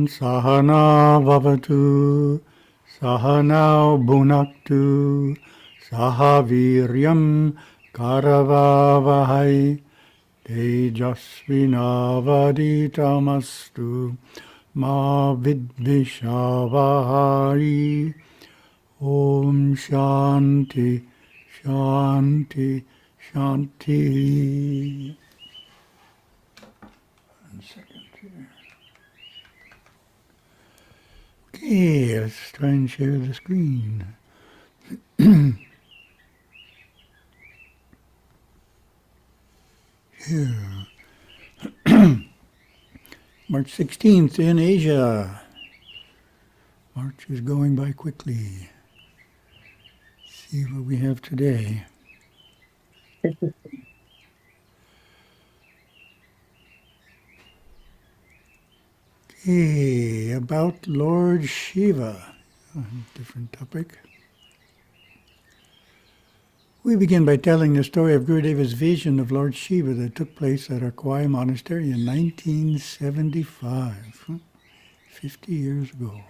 Sahana Vavatu Sahanao Bhunaktu Sahaviryam Karavavahai Tejasvinavaditamastu Ma Vidvishavahai. Om Shanti Shanti Shanti. 1 second here. Okay, let's try and share the screen. Here. March 16th in Asia. March is going by quickly. See what we have today. Okay, about Lord Shiva. Different topic. We begin by telling the story of Gurudeva's vision of Lord Shiva that took place at our Kauai monastery in 1975, 50 years ago.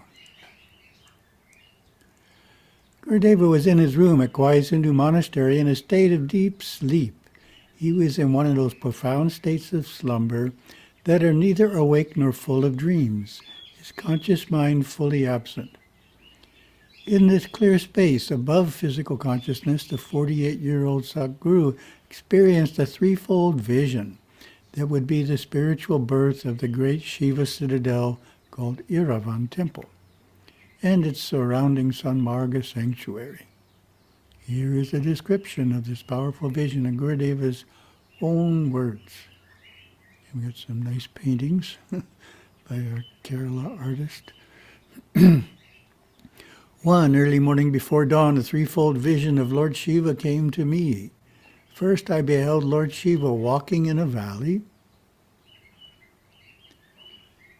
Gurudeva was in his room at Kauai Hindu Monastery in a state of deep sleep. He was in one of those profound states of slumber that are neither awake nor full of dreams, his conscious mind fully absent. In this clear space above physical consciousness, the 48-year-old Satguru experienced a threefold vision that would be the spiritual birth of the great Shiva citadel called Iravan Temple and its surrounding Sanmarga sanctuary. Here is a description of this powerful vision in Gurudeva's own words. And we got some nice paintings by our Kerala artist. One early morning before dawn, a threefold vision of Lord Shiva came to me. First, I beheld Lord Shiva walking in a valley.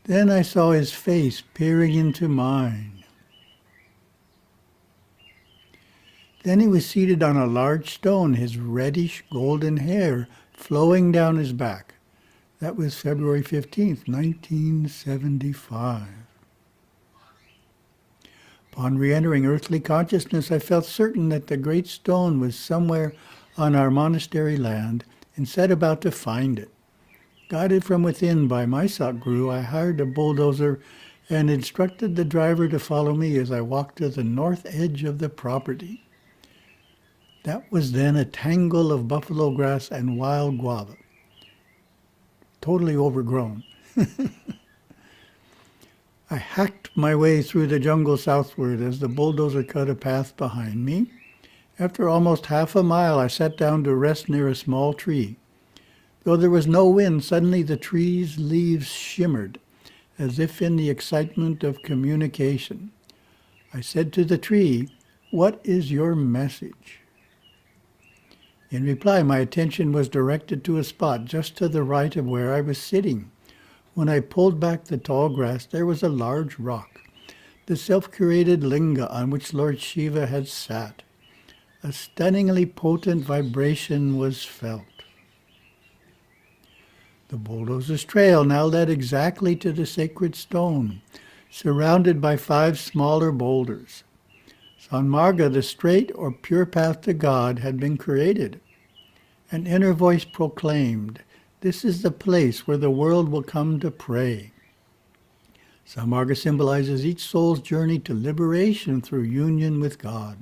Then I saw his face peering into mine. Then he was seated on a large stone, his reddish golden hair flowing down his back. That was February 15th, 1975. Upon re-entering earthly consciousness, I felt certain that the great stone was somewhere on our monastery land and set about to find it. Guided from within by my Satguru, I hired a bulldozer and instructed the driver to follow me as I walked to the north edge of the property. That was then a tangle of buffalo grass and wild guava, totally overgrown. I hacked my way through the jungle southward as the bulldozer cut a path behind me. After almost half a mile, I sat down to rest near a small tree. Though there was no wind, suddenly the tree's leaves shimmered, as if in the excitement of communication. I said to the tree, "What is your message?" In reply, my attention was directed to a spot just to the right of where I was sitting. When I pulled back the tall grass, there was a large rock, the self-created linga on which Lord Shiva had sat. A stunningly potent vibration was felt. The bulldozer's trail now led exactly to the sacred stone, surrounded by 5 smaller boulders. Sanmarga, the straight or pure path to God, had been created. An inner voice proclaimed, "This is the place where the world will come to pray." Sanmarga symbolizes each soul's journey to liberation through union with God.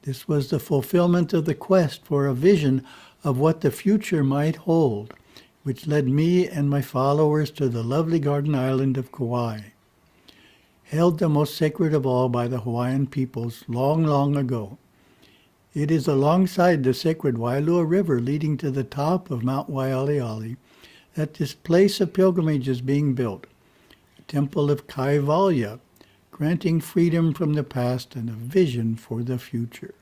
This was the fulfillment of the quest for a vision of what the future might hold, which led me and my followers to the lovely garden island of Kauai, held the most sacred of all by the Hawaiian peoples long, long ago. It is alongside the sacred Wailua River leading to the top of Mount Waialeale that this place of pilgrimage is being built, a temple of Kaivalya, granting freedom from the past and a vision for the future.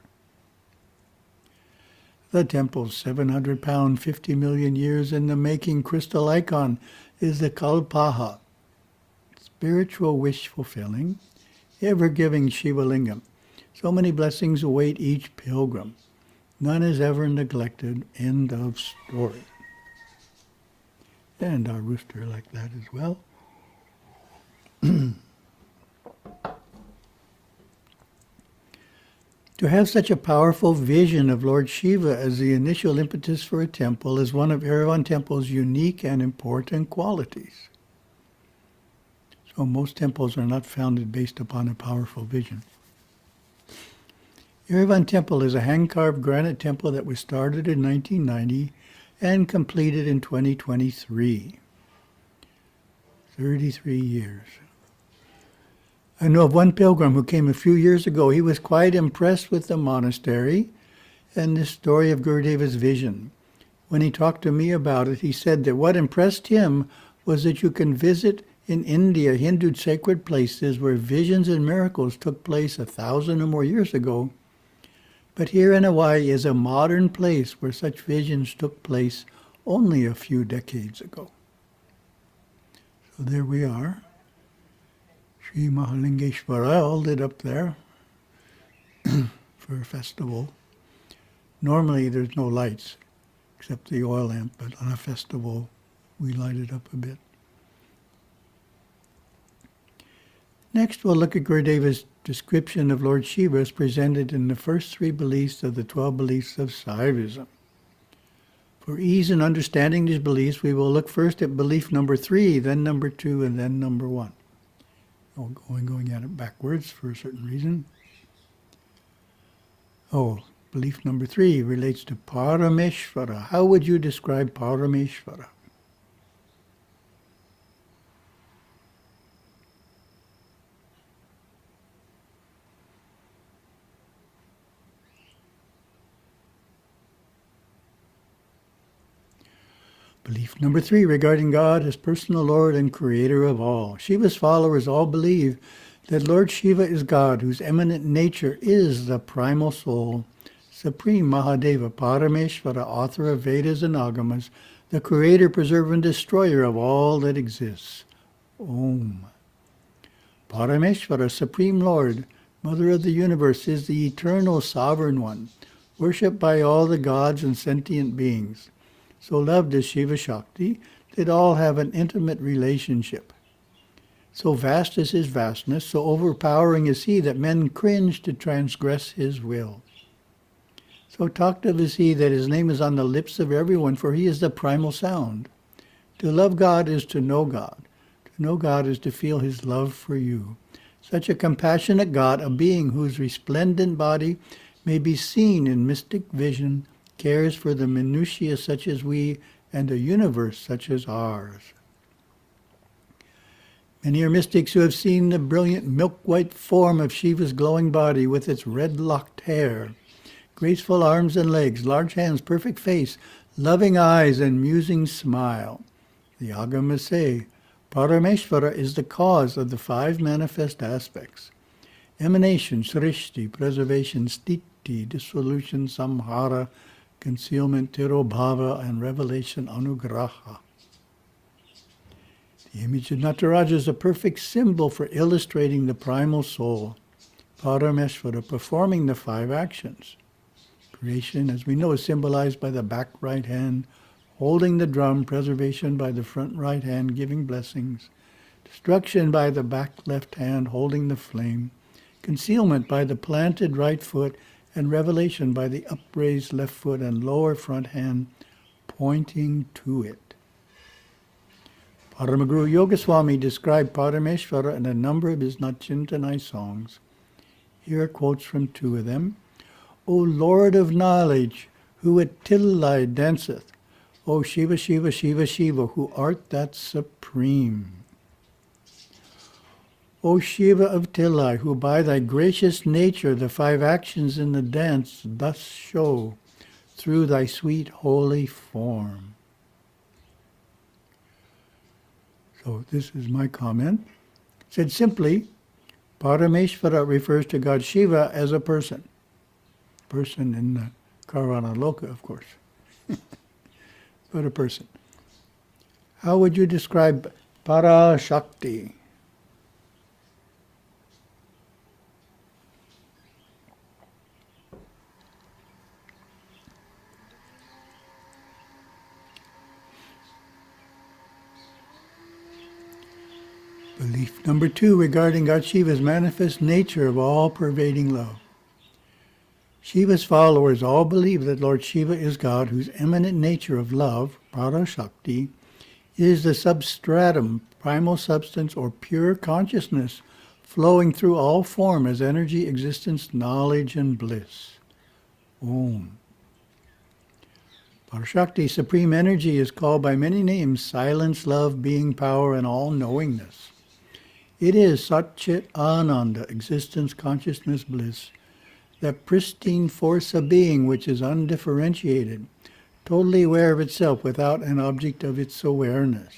The temple's 700-pound, 50 million years in the making crystal icon is the Kalpaha, spiritual wish-fulfilling, ever-giving Shiva Lingam. So many blessings await each pilgrim. None is ever neglected. End of story. And our rooster like that as well. To have such a powerful vision of Lord Shiva as the initial impetus for a temple is one of Yerevan Temple's unique and important qualities. So most temples are not founded based upon a powerful vision. Yerevan Temple is a hand-carved granite temple that was started in 1990 and completed in 2023. 33 years. I know of one pilgrim who came a few years ago. He was quite impressed with the monastery and the story of Gurudeva's vision. When he talked to me about it, he said that what impressed him was that you can visit in India Hindu sacred places where visions and miracles took place 1,000 or more years ago. But here in Hawaii is a modern place where such visions took place only a few decades ago. So there we are. Sri Mahalingeshwara all lit up there for a festival. Normally there's no lights except the oil lamp, but on a festival we light it up a bit. Next we'll look at Gurudeva's description of Lord Shiva as presented in the first 3 beliefs of the 12 beliefs of Saivism. For ease in understanding these beliefs, we will look first at belief number 3, then number 2, and then number 1. Going at it backwards for a certain reason. Belief number 3 relates to Parameshvara. How would you describe Parameshvara? Belief number 3 regarding God as personal Lord and Creator of all. Shiva's followers all believe that Lord Shiva is God, whose eminent nature is the primal soul, Supreme Mahadeva, Parameshvara, author of Vedas and Agamas, the creator, preserver, and destroyer of all that exists. Om. Parameshvara, Supreme Lord, Mother of the universe, is the eternal sovereign one, worshipped by all the gods and sentient beings. So loved is Shiva-Shakti that all have an intimate relationship. So vast is his vastness, so overpowering is he that men cringe to transgress his will. So talked of is he that his name is on the lips of everyone, for he is the primal sound. To love God is to know God. To know God is to feel his love for you. Such a compassionate God, a being whose resplendent body may be seen in mystic vision, cares for the minutiae such as we and a universe such as ours. Many are mystics who have seen the brilliant milk-white form of Shiva's glowing body with its red-locked hair, graceful arms and legs, large hands, perfect face, loving eyes, and musing smile. The Agamas say, Parameshvara is the cause of the 5 manifest aspects: emanation, srishti, preservation, stiti, dissolution, samhara, concealment, tirobhava, and revelation, anugraha. The image of Nataraja is a perfect symbol for illustrating the primal soul, Parameshvara, performing the 5 actions. Creation, as we know, is symbolized by the back right hand, holding the drum; preservation by the front right hand, giving blessings; destruction by the back left hand, holding the flame; concealment by the planted right foot; and revelation by the upraised left foot and lower front hand, pointing to it. Paramaguru Yogaswami described Parameshvara in a number of his Nachintanai songs. Here are quotes from 2 of them. O Lord of knowledge, who at Tillai danceth, O Shiva, Shiva, Shiva, Shiva, who art that supreme. O Shiva of Tillai, who by thy gracious nature the 5 actions in the dance thus show through thy sweet holy form. So this is my comment. Said simply, Parameshvara refers to God Shiva as a person. Person in the Karana Loka, of course. But a person. How would you describe Para-Shakti? Belief number 2 regarding God Shiva's manifest nature of all-pervading love. Shiva's followers all believe that Lord Shiva is God, whose eminent nature of love, Para-Shakti, is the substratum, primal substance, or pure consciousness flowing through all form as energy, existence, knowledge, and bliss. Om. Para-Shakti, supreme energy, is called by many names: silence, love, being, power, and all-knowingness. It is Sat-Chit Ananda, existence, consciousness, bliss, that pristine force of being which is undifferentiated, totally aware of itself without an object of its awareness.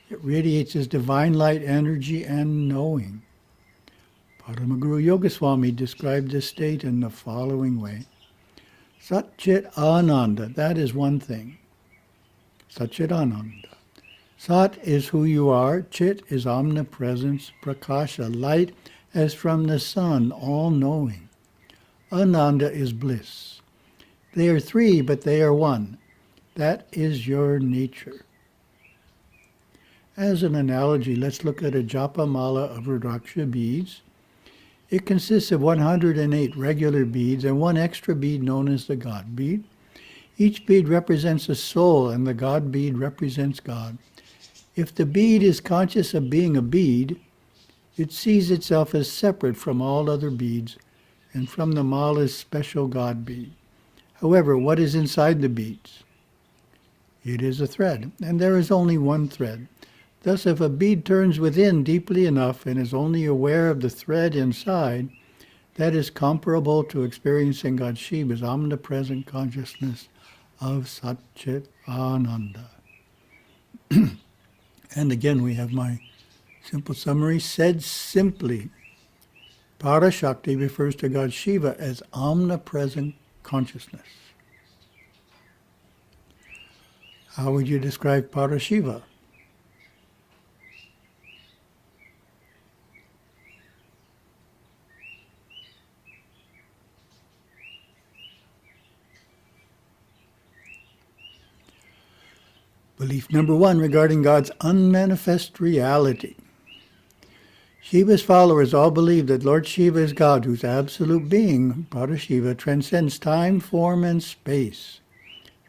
It radiates as divine light, energy, and knowing. Paramaguru Yogaswami described this state in the following way. Sat-Chit Ananda, that is one thing. Sat-Chit Ananda. Sat is who you are, Chit is omnipresence, Prakasha, light as from the sun, all-knowing. Ananda is bliss. They are three, but they are one. That is your nature. As an analogy, let's look at a japa mala of Rudraksha beads. It consists of 108 regular beads and one extra bead known as the God bead. Each bead represents a soul, and the God bead represents God. If the bead is conscious of being a bead, it sees itself as separate from all other beads and from the mala's special God bead. However, what is inside the beads? It is a thread, and there is only one thread. Thus, if a bead turns within deeply enough and is only aware of the thread inside, that is comparable to experiencing God Shiva's omnipresent consciousness of Sat-Chit Ananda. And again, we have my simple summary. Said simply, Para-Shakti refers to God Shiva as omnipresent consciousness. How would you describe Para-Shiva? Belief number one regarding God's unmanifest reality. Shiva's followers all believe that Lord Shiva is God, whose absolute being, Para-Shiva, transcends time, form, and space.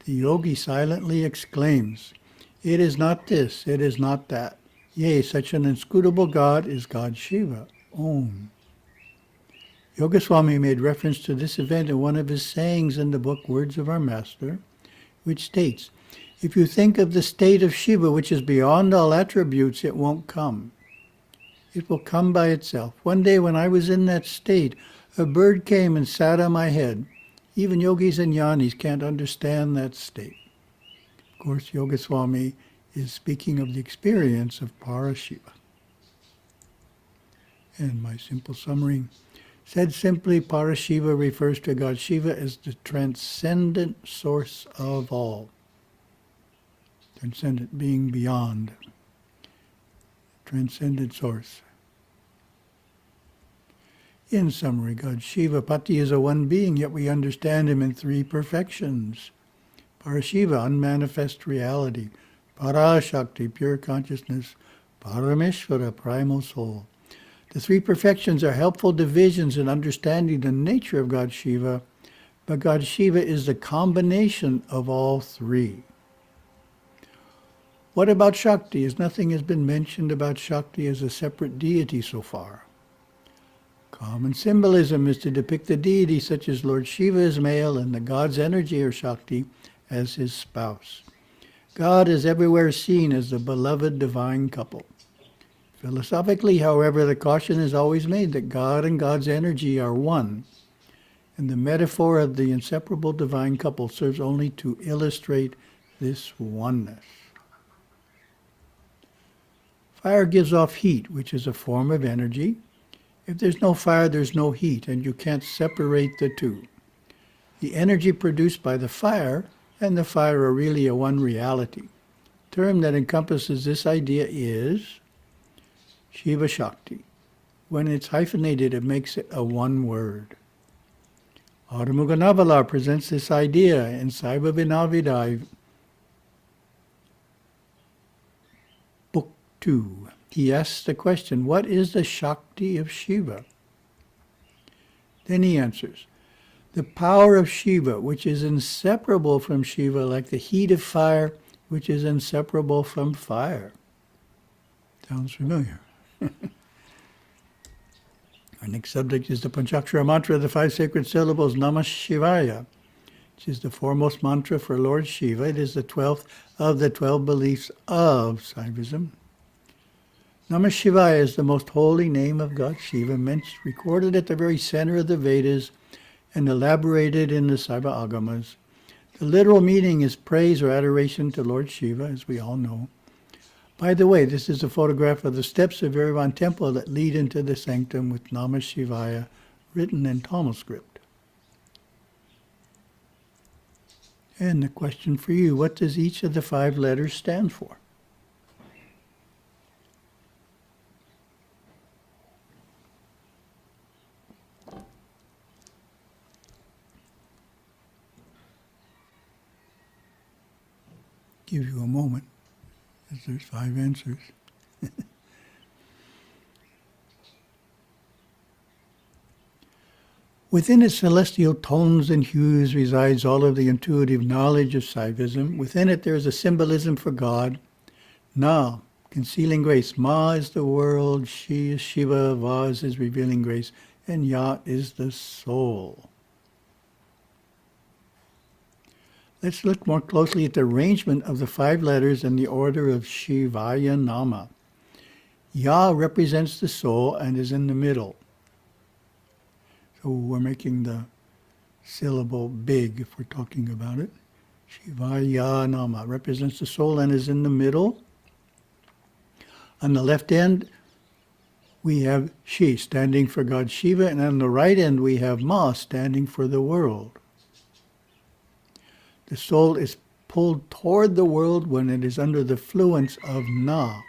The yogi silently exclaims, "It is not this, it is not that. Yea, such an inscrutable God is God Shiva." Om. Yogaswami made reference to this event in one of his sayings in the book Words of Our Master, which states, "If you think of the state of Shiva, which is beyond all attributes, it won't come. It will come by itself. One day when I was in that state, a bird came and sat on my head. Even yogis and jnanis can't understand that state." Of course, Yogaswami is speaking of the experience of Para-Shiva. And my simple summary, said simply, Para-Shiva refers to God Shiva as the transcendent source of all. Transcendent, being beyond. Transcendent source. In summary, God Shiva, Pati, is a one being, yet we understand him in three perfections. Para-Shiva, unmanifest reality. Para-Shakti, pure consciousness. Parameshvara, primal soul. The three perfections are helpful divisions in understanding the nature of God Shiva, but God Shiva is the combination of all three. What about Shakti? As nothing has been mentioned about Shakti as a separate deity so far. Common symbolism is to depict the deity such as Lord Shiva as male and the God's energy or Shakti as his spouse. God is everywhere seen as the beloved divine couple. Philosophically, however, the caution is always made that God and God's energy are one, and the metaphor of the inseparable divine couple serves only to illustrate this oneness. Fire gives off heat, which is a form of energy. If there's no fire, there's no heat, and you can't separate the two. The energy produced by the fire and the fire are really a one reality. The term that encompasses this idea is Shiva-Shakti. When it's hyphenated, it makes it a one word. Ardhamuganavala presents this idea in Saiva Vinavidai, Book 2. He asks the question, what is the Shakti of Shiva? Then he answers, The power of Shiva, which is inseparable from Shiva, like the heat of fire, which is inseparable from fire. Sounds familiar. Our next subject is the Panchakshara mantra, the 5 sacred syllables, Namah Shivaya, which is the foremost mantra for Lord Shiva. It is the 12th of the 12 beliefs of Saivism. Namah Shivaya is the most holy name of God Shiva, recorded at the very center of the Vedas and elaborated in the Saiva Agamas. The literal meaning is praise or adoration to Lord Shiva, as we all know. By the way, this is a photograph of the steps of Yerevan Temple that lead into the sanctum with Namah Shivaya written in Tamil script. And the question for you, what does each of the 5 letters stand for? Give you a moment, as there's 5 answers. Within its celestial tones and hues resides all of the intuitive knowledge of Saivism. Within it there is a symbolism for God. Na, concealing grace. Ma is the world, Shi is Shiva, Va is his revealing grace, and Ya is the soul. Let's look more closely at the arrangement of the 5 letters in the order of Shivaya Nama. Ya represents the soul and is in the middle. So we're making the syllable big if we're talking about it. Shivaya Nama represents the soul and is in the middle. On the left end, we have Shi, standing for God Shiva, and on the right end we have Ma, standing for the world. The soul is pulled toward the world when it is under the influence of Na,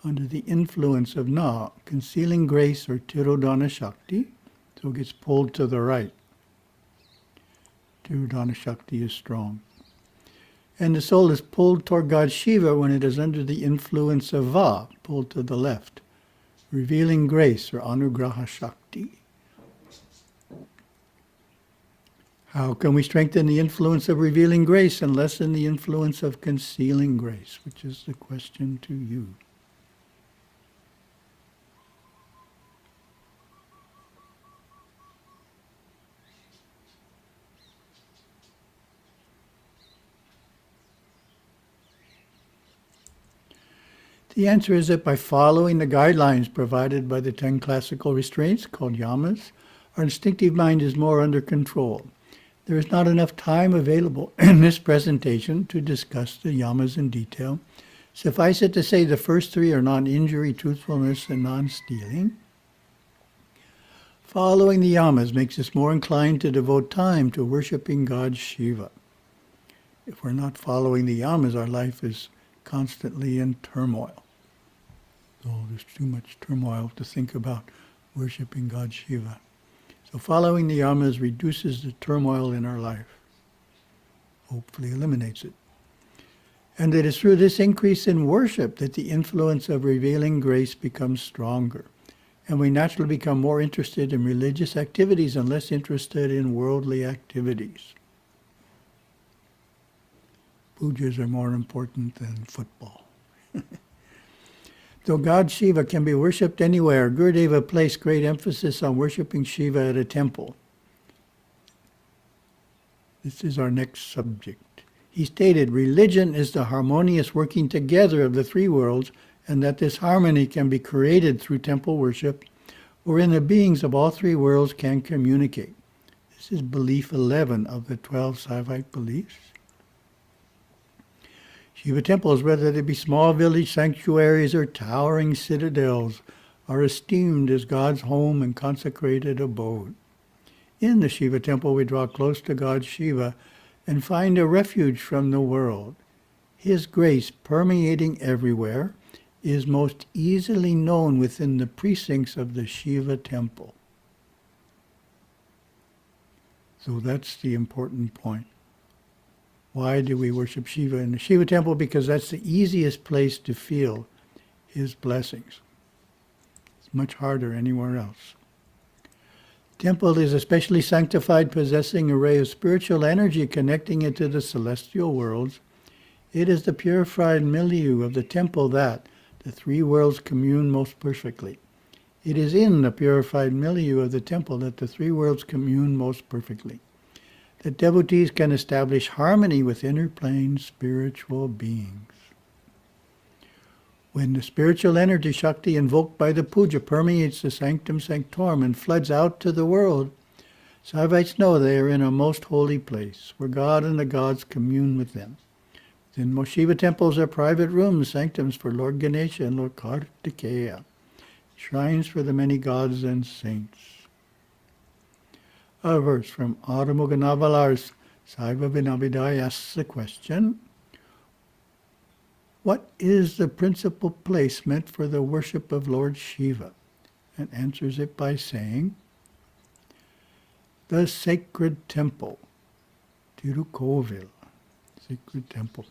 under the influence of Na, concealing grace or Tirodhana Shakti, so it gets pulled to the right. Tirodhana Shakti is strong. And the soul is pulled toward God Shiva when it is under the influence of Va, pulled to the left, revealing grace or Anugraha Shakti. How can we strengthen the influence of revealing grace and lessen the influence of concealing grace? Which is the question to you. The answer is that by following the guidelines provided by the 10 classical restraints called yamas, our instinctive mind is more under control. There is not enough time available in this presentation to discuss the yamas in detail. Suffice it to say the first 3 are non-injury, truthfulness, and non-stealing. Following the yamas makes us more inclined to devote time to worshiping God Shiva. If we're not following the yamas, our life is constantly in turmoil. Oh, there's too much turmoil to think about worshiping God Shiva. So following the yamas reduces the turmoil in our life, hopefully eliminates it. And it is through this increase in worship that the influence of revealing grace becomes stronger. And we naturally become more interested in religious activities and less interested in worldly activities. Pujas are more important than football. Though God Shiva can be worshipped anywhere, Gurudeva placed great emphasis on worshipping Shiva at a temple. This is our next subject. He stated, religion is the harmonious working together of the 3 worlds, and that this harmony can be created through temple worship, wherein the beings of all 3 worlds can communicate. This is belief 11 of the 12 Saivite beliefs. Shiva temples, whether they be small village sanctuaries or towering citadels, are esteemed as God's home and consecrated abode. In the Shiva temple we draw close to God Shiva and find a refuge from the world. His grace, permeating everywhere, is most easily known within the precincts of the Shiva temple. So that's the important point. Why do we worship Shiva in the Shiva temple? Because that's the easiest place to feel his blessings. It's much harder anywhere else. Temple is especially sanctified, possessing a ray of spiritual energy connecting it to the celestial worlds. It is the purified milieu of the temple that the three worlds commune most perfectly. It is in the purified milieu of the temple that the three worlds commune most perfectly. That devotees can establish harmony with inner plane spiritual beings. When the spiritual energy Shakti invoked by the puja permeates the sanctum sanctorum and floods out to the world, Saivites know they are in a most holy place, where God and the gods commune with them. Within most Shiva temples are private rooms, sanctums for Lord Ganesha and Lord Kartikeya, shrines for the many gods and saints. A verse from Adamuganavalar's Saiva Vinabhidai asks the question, what is the principal place meant for the worship of Lord Shiva? And answers it by saying, the sacred temple, Tirukovil, sacred temple.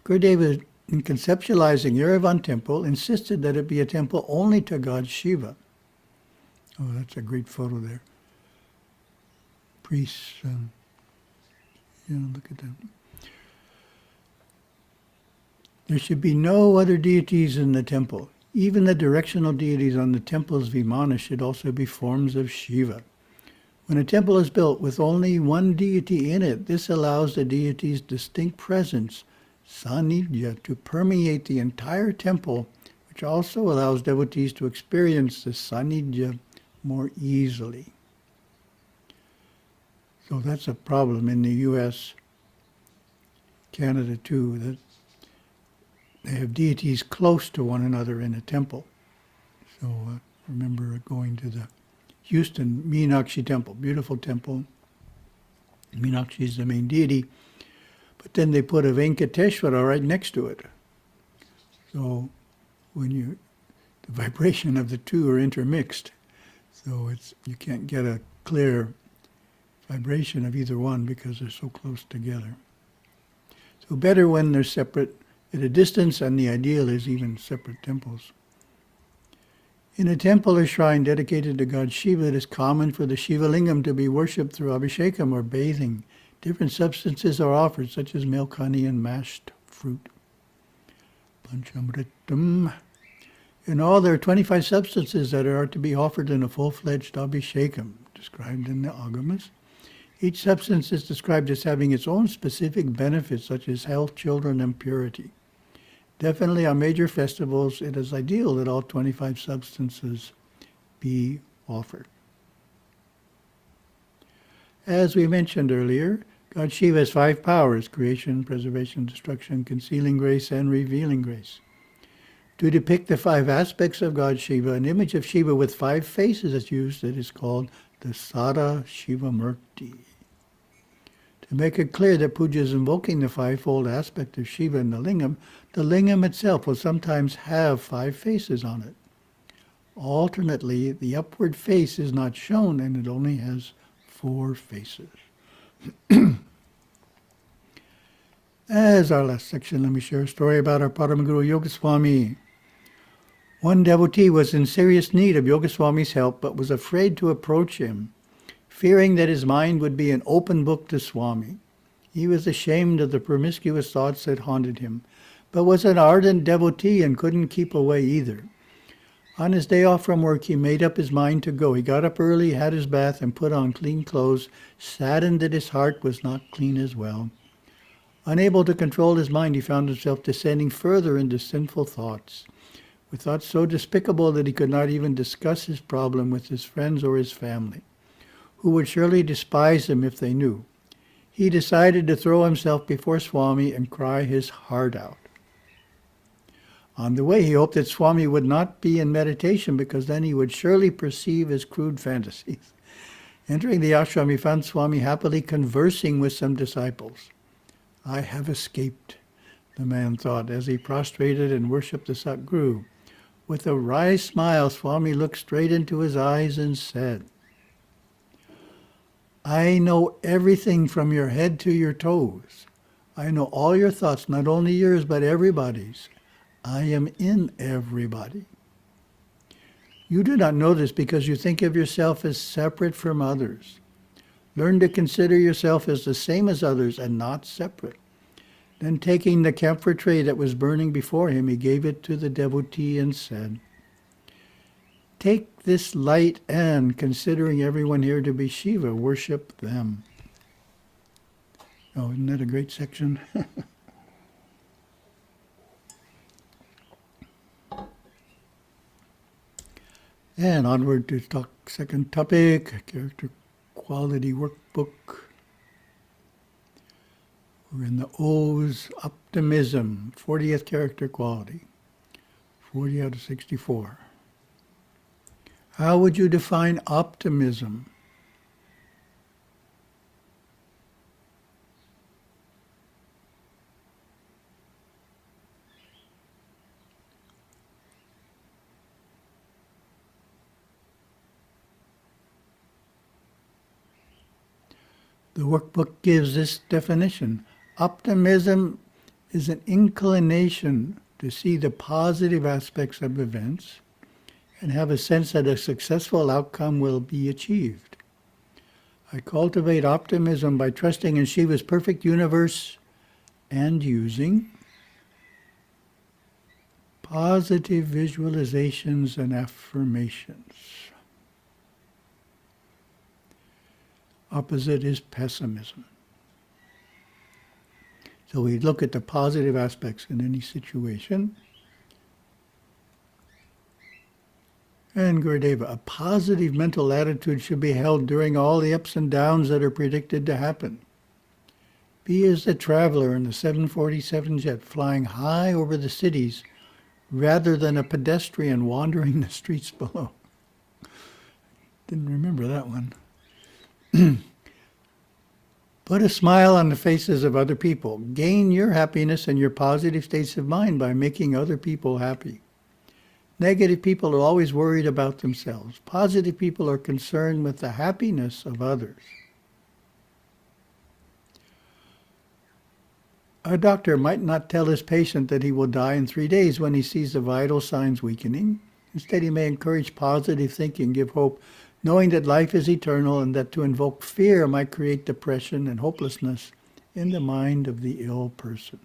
Gurudeva, in conceptualizing Yerevan temple, insisted that it be a temple only to God Shiva. Oh, that's a great photo there. Priests, look at that. There should be no other deities in the temple. Even the directional deities on the temple's vimana should also be forms of Shiva. When a temple is built with only one deity in it, this allows the deity's distinct presence, sanidhya, to permeate the entire temple, which also allows devotees to experience the sanidhya more easily. So that's a problem in the U.S., Canada too, that they have deities close to one another in a temple. So I remember going to the Houston Meenakshi temple, beautiful temple. Meenakshi is the main deity. But then they put a Venkateshwara right next to it. So the vibration of the two are intermixed. So you can't get a clear vibration of either one because they're so close together. So better when they're separate at a distance, and the ideal is even separate temples. In a temple or shrine dedicated to God Shiva, it is common for the Shiva Lingam to be worshipped through abhishekam or bathing. Different substances are offered, such as milk, honey, and mashed fruit. Panchamritam. In all, there are 25 substances that are to be offered in a full-fledged abhishekam, described in the Agamas. Each substance is described as having its own specific benefits, such as health, children, and purity. Definitely on major festivals, it is ideal that all 25 substances be offered. As we mentioned earlier, God Shiva has 5 powers: creation, preservation, destruction, concealing grace, and revealing grace. To depict the 5 aspects of God Shiva, an image of Shiva with 5 faces is used that is called the Sada Shiva Murti. To make it clear that puja is invoking the 5-fold aspect of Shiva in the lingam itself will sometimes have 5 faces on it. Alternately, the upward face is not shown and it only has 4 faces. As our last section, let me share a story about our Paramaguru Yogaswami. One devotee was in serious need of Yogaswami's help but was afraid to approach him, fearing that his mind would be an open book to Swami. He was ashamed of the promiscuous thoughts that haunted him, but was an ardent devotee and couldn't keep away either. On his day off from work, he made up his mind to go. He got up early, had his bath, and put on clean clothes, saddened that his heart was not clean as well. Unable to control his mind, he found himself descending further into sinful thoughts, with thoughts so despicable that he could not even discuss his problem with his friends or his family, who would surely despise him if they knew. He decided to throw himself before Swami and cry his heart out. On the way, he hoped that Swami would not be in meditation because then he would surely perceive his crude fantasies. Entering the ashram, he found Swami happily conversing with some disciples. "I have escaped," the man thought, as he prostrated and worshipped the Satguru. With a wry smile, Swami looked straight into his eyes and said, "I know everything from your head to your toes. I know all your thoughts, not only yours, but everybody's. I am in everybody." You do not know this because you think of yourself as separate from others. Learn to consider yourself as the same as others and not separate. Then taking the camphor tray that was burning before him, he gave it to the devotee and said, "Take this light and, considering everyone here to be Shiva, worship them." Oh, isn't that a great section? And onward to talk second topic, character quality workbook. We're in the O's, Optimism, 40th character quality, 40 out of 64. How would you define optimism? The workbook gives this definition. Optimism is an inclination to see the positive aspects of events and have a sense that a successful outcome will be achieved. I cultivate optimism by trusting in Shiva's perfect universe and using positive visualizations and affirmations. Opposite is pessimism. So we look at the positive aspects in any situation. And Gurudeva, a positive mental attitude should be held during all the ups and downs that are predicted to happen. Be as the traveler in the 747 jet flying high over the cities rather than a pedestrian wandering the streets below. Didn't remember that one. Put a smile on the faces of other people. Gain your happiness and your positive states of mind by making other people happy. Negative people are always worried about themselves. Positive people are concerned with the happiness of others. A doctor might not tell his patient that he will die in 3 days when he sees the vital signs weakening. Instead, he may encourage positive thinking, give hope, knowing that life is eternal and that to invoke fear might create depression and hopelessness in the mind of the ill person.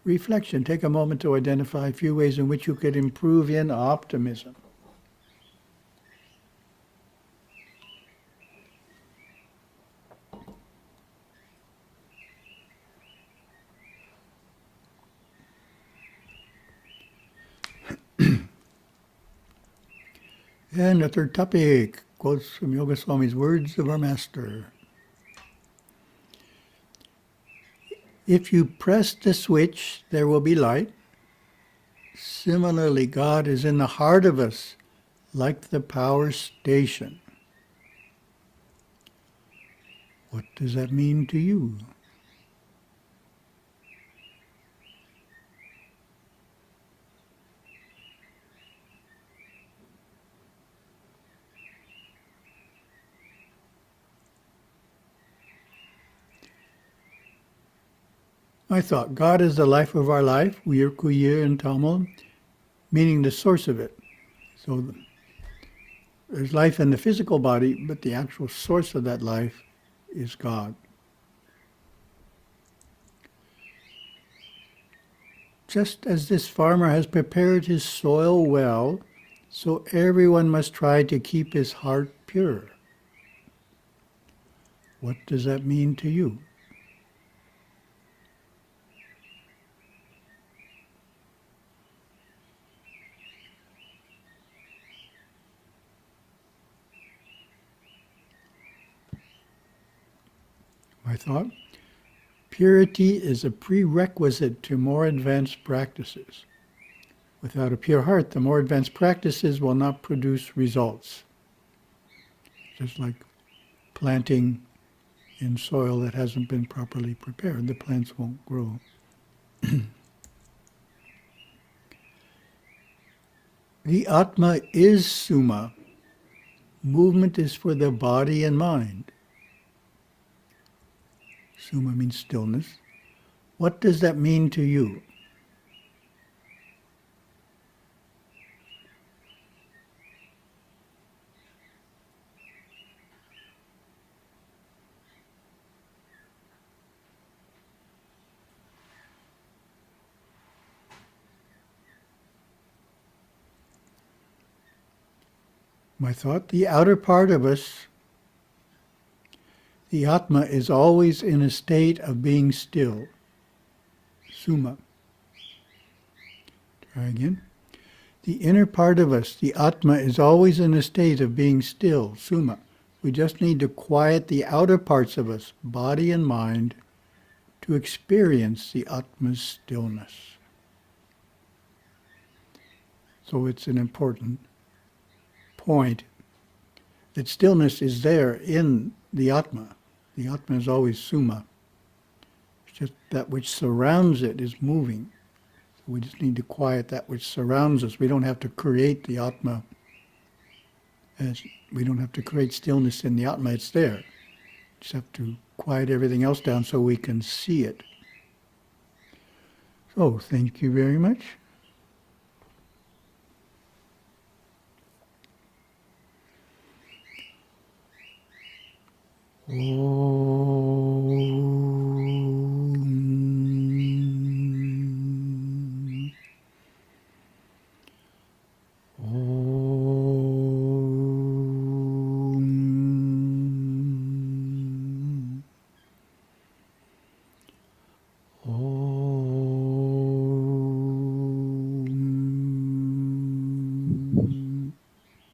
Reflection. Take a moment to identify a few ways in which you could improve in optimism. And the third topic, quotes from Yogaswami's words of our master. If you press the switch, there will be light. Similarly, God is in the heart of us, like the power station. What does that mean to you? I thought, God is the life of our life, Uyir Kuyir in Tamil, meaning the source of it. So there's life in the physical body, but the actual source of that life is God. Just as this farmer has prepared his soil well, so everyone must try to keep his heart pure. What does that mean to you? I thought, purity is a prerequisite to more advanced practices. Without a pure heart, the more advanced practices will not produce results. Just like planting in soil that hasn't been properly prepared, the plants won't grow. The Atma is Suma. Movement is for the body and mind. Suma means stillness. What does that mean to you? My thought, the outer part of us, the Atma, is always in a state of being still. Suma. Try again. The inner part of us, the Atma, is always in a state of being still. Suma. We just need to quiet the outer parts of us, body and mind, to experience the Atma's stillness. So it's an important point that stillness is there in the Atma. The Atma is always Suma. It's just that which surrounds it is moving. So we just need to quiet that which surrounds us. We don't have to create the Atma. We don't have to create stillness in the Atma. It's there. We just have to quiet everything else down so we can see it. So, thank you very much. Oh.